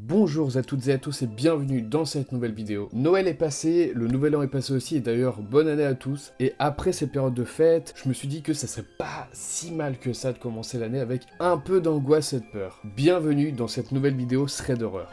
Bonjour à toutes et à tous et bienvenue dans cette nouvelle vidéo. Noël est passé, le nouvel an est passé aussi et d'ailleurs bonne année à tous. Et après ces périodes de fête, je me suis dit que ça serait pas si mal que ça de commencer l'année avec un peu d'angoisse et de peur. Bienvenue dans cette nouvelle vidéo Thread d'horreur.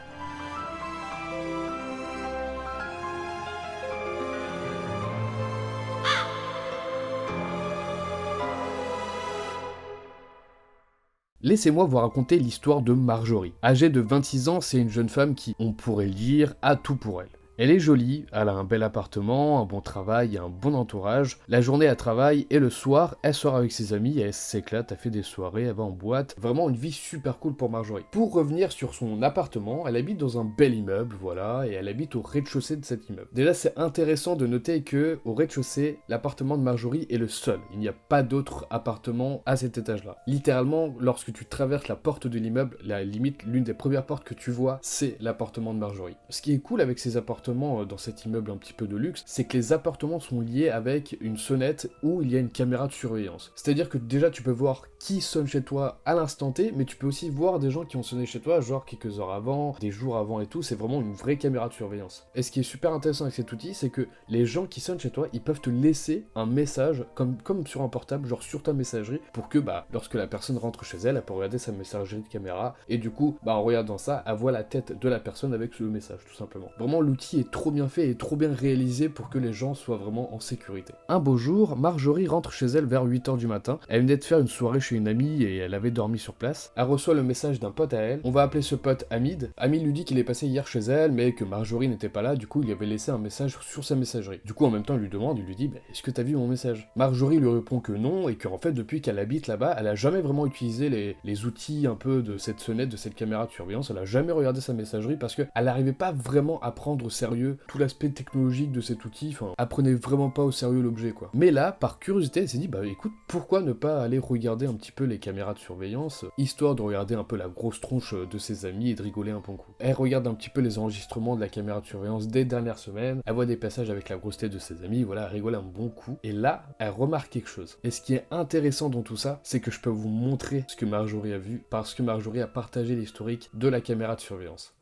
Laissez-moi vous raconter l'histoire de Marjorie. Âgée de 26 ans, c'est une jeune femme qui, on pourrait le dire, a tout pour elle. Elle est jolie, elle a un bel appartement, un bon travail et un bon entourage. La journée elle travaille et le soir elle sort avec ses amis, elle s'éclate, elle fait des soirées, elle va en boîte. Vraiment une vie super cool pour Marjorie. Pour revenir sur son appartement, elle habite dans un bel immeuble, voilà, et elle habite au rez-de-chaussée de cet immeuble. Déjà c'est intéressant de noter que au rez-de-chaussée, l'appartement de Marjorie est le seul. Il n'y a pas d'autres appartements à cet étage-là. Littéralement, lorsque tu traverses la porte de l'immeuble, la limite, l'une des premières portes que tu vois, c'est l'appartement de Marjorie. Ce qui est cool avec ces appartements dans cet immeuble un petit peu de luxe, c'est que les appartements sont liés avec une sonnette où il y a une caméra de surveillance. C'est-à-dire que déjà tu peux voir qui sonne chez toi à l'instant T, mais tu peux aussi voir des gens qui ont sonné chez toi, genre quelques heures avant, des jours avant et tout, c'est vraiment une vraie caméra de surveillance. Et ce qui est super intéressant avec cet outil, c'est que les gens qui sonnent chez toi, ils peuvent te laisser un message, comme sur un portable, genre sur ta messagerie, pour que lorsque la personne rentre chez elle, elle peut regarder sa messagerie de caméra, et du coup, en regardant ça, elle voit la tête de la personne avec le message, tout simplement. Vraiment, l'outil est trop bien fait et trop bien réalisé pour que les gens soient vraiment en sécurité. Un beau jour, Marjorie rentre chez elle vers 8h du matin. Elle venait de faire une soirée chez une amie et elle avait dormi sur place. Elle reçoit le message d'un pote à elle. On va appeler ce pote Hamid. Hamid lui dit qu'il est passé hier chez elle, mais que Marjorie n'était pas là, du coup il lui avait laissé un message sur sa messagerie. Du coup en même temps il lui demande, il lui dit est-ce que t'as vu mon message? Marjorie lui répond que non et qu'en fait depuis qu'elle habite là-bas, elle a jamais vraiment utilisé les outils un peu de cette sonnette, de cette caméra de surveillance. Elle a jamais regardé sa messagerie parce qu'elle n'arrivait pas vraiment à prendre au sérieux tout l'aspect technologique de cet outil, enfin, apprenez vraiment pas au sérieux l'objet, quoi. Mais là, par curiosité, elle s'est dit, écoute, pourquoi ne pas aller regarder un petit peu les caméras de surveillance, histoire de regarder un peu la grosse tronche de ses amis et de rigoler un bon coup. Elle regarde un petit peu les enregistrements de la caméra de surveillance des dernières semaines, elle voit des passages avec la grosse tête de ses amis, voilà, elle rigole un bon coup, et là, elle remarque quelque chose. Et ce qui est intéressant dans tout ça, c'est que je peux vous montrer ce que Marjorie a vu, parce que Marjorie a partagé l'historique de la caméra de surveillance.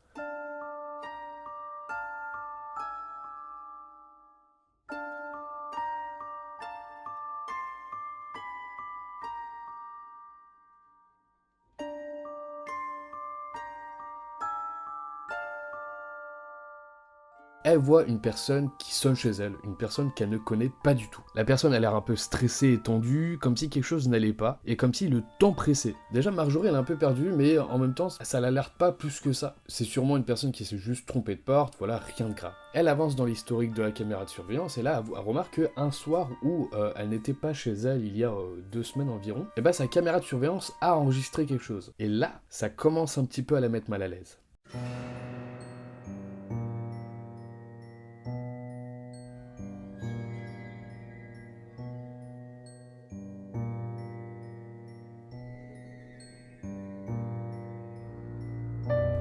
Elle voit une personne qui sonne chez elle, une personne qu'elle ne connaît pas du tout. La personne a l'air un peu stressée et tendue, comme si quelque chose n'allait pas, et comme si le temps pressait. Déjà Marjorie elle est un peu perdue, mais en même temps ça l'alerte pas plus que ça. C'est sûrement une personne qui s'est juste trompée de porte, voilà, rien de grave. Elle avance dans l'historique de la caméra de surveillance, et là elle remarque qu'un soir où elle n'était pas chez elle il y a 2 semaines environ, et sa caméra de surveillance a enregistré quelque chose. Et là, ça commence un petit peu à la mettre mal à l'aise.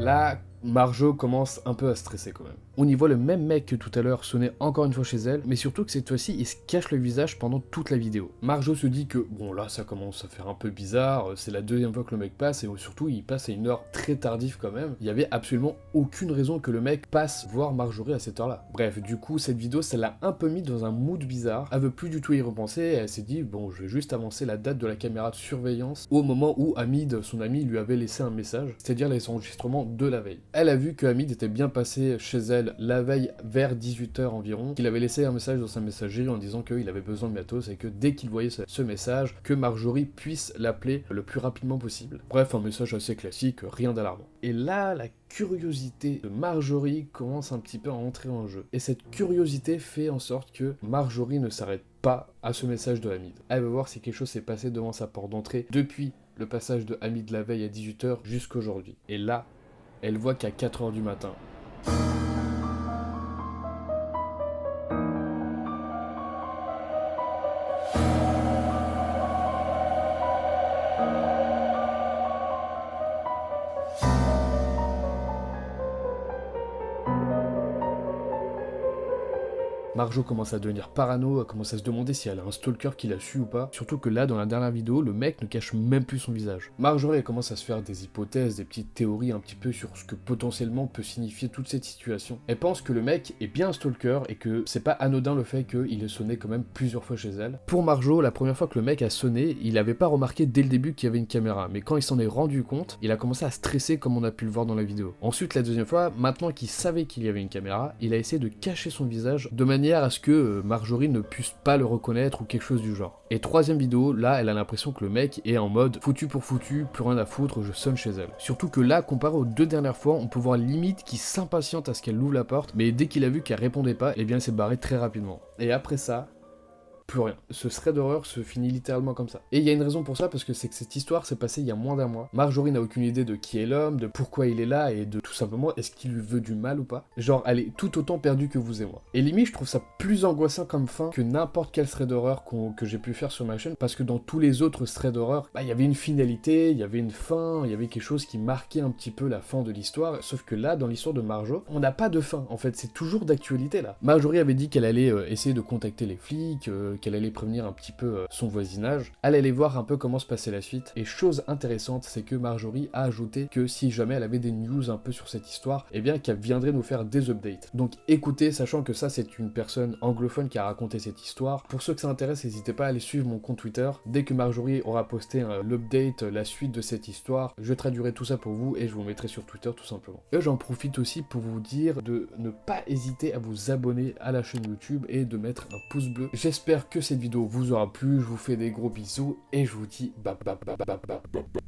Là, Marjo commence un peu à stresser quand même. On y voit le même mec que tout à l'heure sonner encore une fois chez elle, mais surtout que cette fois-ci, il se cache le visage pendant toute la vidéo. Marjo se dit que, bon là, ça commence à faire un peu bizarre, c'est la deuxième fois que le mec passe, et surtout, il passe à une heure très tardive quand même. Il y avait absolument aucune raison que le mec passe voir Marjorie à cette heure-là. Bref, du coup, cette vidéo, ça l'a un peu mis dans un mood bizarre. Elle veut plus du tout y repenser, et elle s'est dit, bon, je vais juste avancer la date de la caméra de surveillance au moment où Hamid, son ami, lui avait laissé un message, c'est-à-dire les enregistrements de la veille. Elle a vu que Hamid était bien passé chez elle la veille vers 18h environ, qu'il avait laissé un message dans sa messagerie en disant qu'il avait besoin de matos et que dès qu'il voyait ce message, que Marjorie puisse l'appeler le plus rapidement possible. Bref, un message assez classique, rien d'alarmant. Et là, la curiosité de Marjorie commence un petit peu à entrer en jeu. Et cette curiosité fait en sorte que Marjorie ne s'arrête pas à ce message de Hamid. Elle veut voir si quelque chose s'est passé devant sa porte d'entrée depuis le passage de Hamid la veille à 18h jusqu'aujourd'hui. Et là, elle voit qu'à 4h du matin, Marjo commence à devenir parano, elle commence à se demander si elle a un stalker qui l'a su ou pas. Surtout que là, dans la dernière vidéo, le mec ne cache même plus son visage. Marjorie elle commence à se faire des hypothèses, des petites théories un petit peu sur ce que potentiellement peut signifier toute cette situation. Elle pense que le mec est bien un stalker et que c'est pas anodin le fait qu'il ait sonné quand même plusieurs fois chez elle. Pour Marjo, la première fois que le mec a sonné, il avait pas remarqué dès le début qu'il y avait une caméra, mais quand il s'en est rendu compte, il a commencé à stresser comme on a pu le voir dans la vidéo. Ensuite, la deuxième fois, maintenant qu'il savait qu'il y avait une caméra, il a essayé de cacher son visage de manière à ce que Marjorie ne puisse pas le reconnaître ou quelque chose du genre. Et troisième vidéo, là, elle a l'impression que le mec est en mode foutu pour foutu, plus rien à foutre, je sonne chez elle. Surtout que là, comparé aux 2 dernières fois, on peut voir limite qu'il s'impatiente à ce qu'elle ouvre la porte, mais dès qu'il a vu qu'elle répondait pas, eh bien il s'est barré très rapidement. Et après ça, plus rien. Ce thread d'horreur se finit littéralement comme ça. Et il y a une raison pour ça, parce que c'est que cette histoire s'est passée il y a moins d'un mois. Marjorie n'a aucune idée de qui est l'homme, de pourquoi il est là, et de tout simplement est-ce qu'il lui veut du mal ou pas. Genre, elle est tout autant perdue que vous et moi. Et limite, je trouve ça plus angoissant comme fin que n'importe quel thread d'horreur que j'ai pu faire sur ma chaîne, parce que dans tous les autres threads d'horreur, il y avait une finalité, il y avait une fin, il y avait quelque chose qui marquait un petit peu la fin de l'histoire, sauf que là, dans l'histoire de Marjo, on n'a pas de fin, en fait, c'est toujours d'actualité là. Marjorie avait dit qu'elle allait essayer de contacter les flics, qu'elle allait prévenir un petit peu son voisinage, elle allait voir un peu comment se passait la suite, et chose intéressante, c'est que Marjorie a ajouté que si jamais elle avait des news un peu sur cette histoire, eh bien qu'elle viendrait nous faire des updates. Donc écoutez, sachant que ça c'est une personne anglophone qui a raconté cette histoire, pour ceux que ça intéresse, n'hésitez pas à aller suivre mon compte Twitter, dès que Marjorie aura posté l'update, la suite de cette histoire, je traduirai tout ça pour vous et je vous mettrai sur Twitter tout simplement. Et j'en profite aussi pour vous dire de ne pas hésiter à vous abonner à la chaîne YouTube et de mettre un pouce bleu. J'espère que cette vidéo vous aura plu, je vous fais des gros bisous et je vous dis bye bye bye bye bye bye.